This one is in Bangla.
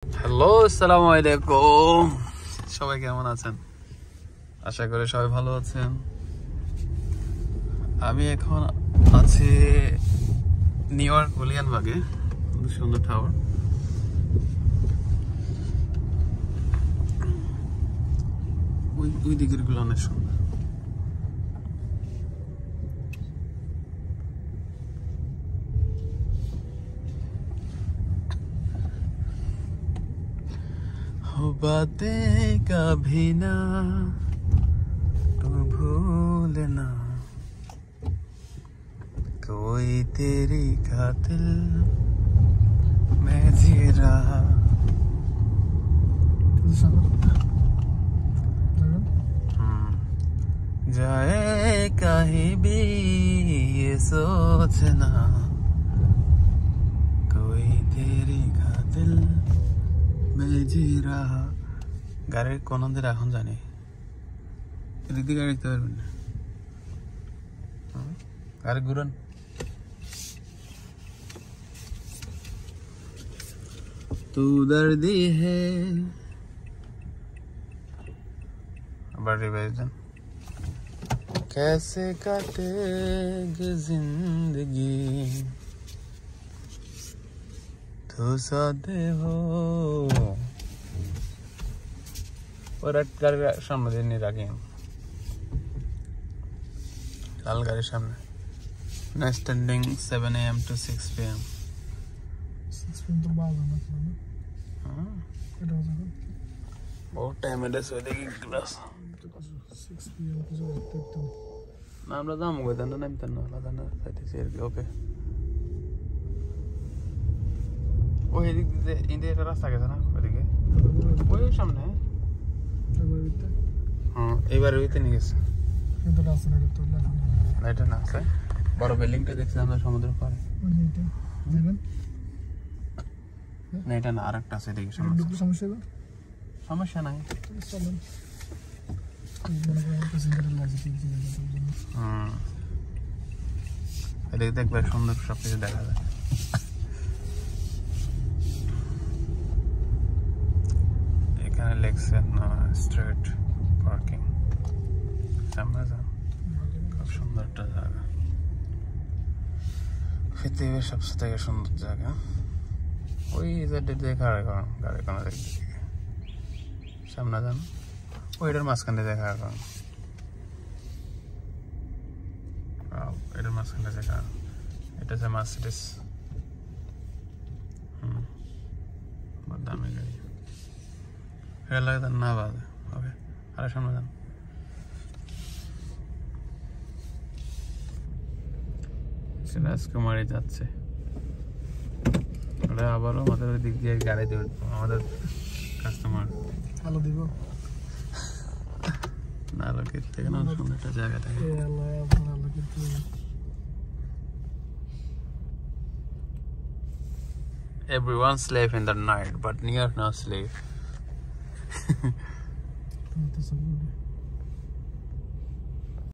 হ্যালো, আসসালামু আলাইকুম। সবাই কেমন আছেন? আশা করি সবাই ভালো আছেন। আমি এখন আছি নিউ ইয়র্ক উলিয়ানবাগে, সুন্দর টাওয়ার। ওই দিকের গুলো অনেক সুন্দর। बातें कभी ना तू भूलना, कोई तेरी खातिर मैं जी रहा। जाए कहीं भी ये सोचना, कोई तेरी खातिर গাড়ির কোন দিকে এখন জানি, এদিক দিয়ে গাড়ি দেখতে পারবেন না। গাড়ি ঘুরান। তু দর্দি হে, আবার রিভাইজ দেন। कैसे काटेगी जिंदगी तो सादे हो। और गाड़िর সামনে দিয়ে নিয়ে রাখি, লাল গাড়ির সামনে। Next standing 7 AM to 6 PM। 6 PM তো বাজে না। হ্যাঁ, এটা আছে বহুত টাইম এটা সই দেখি ক্লাস 6 PM কিছু দেখতে না। আমরা যাবো কোথায় না, নামতেন না আলাদা না চাইতেছি আর কি। ওকে, ওই এদিক দিয়ে ইন্ডিয়া একটা রাস্তা গেছে না ওইদিকে, ওই সামনে। হ্যাঁ, এইবার ওইতে নিয়ে গেছে। কিন্তু রাস্তা না তো না, এটা না আছে বড় বিল্ডিংটা দেখছি আমরা সমুদ্রের পাড়ে। ওইটা দেখেন না, এটা না, আরেকটা আছে এদিকে। সমস্যা সমস্যা নাই। চলেন মনে করেন প্যাসেঞ্জারের লাগছে ঠিক আছে। এদিকে দেখবে সুন্দর সবকিছু দেখা যায়। এখানে লেখছে না স্ট্রিট পার্কিং। সামনে যান, খুব সুন্দর একটা জায়গা, পৃথিবীর সবচেয়ে থেকে সুন্দর জায়গা। ওই যে দেখা গাড়ি কোনো দিক থেকে সামনে যান, ওইটার মাঝখানে দেখা করেন, এটার মাঝখানে দেখা। এটা যে মার্সিডিজ, দামি গাড়ি। এটা লাগে তার না বাজে। ওকে, আরে সামনে যান। রাজকুমারী যাচ্ছে, ওরা আবারও আমাদের ওই দিক দিয়ে গাড়ি দেবে। আমাদের কাস্টমার আলো দিব না, আলোকের থেকে না সুন্দর একটা জায়গা থাকে। Everyone slave in the night, but near no slave.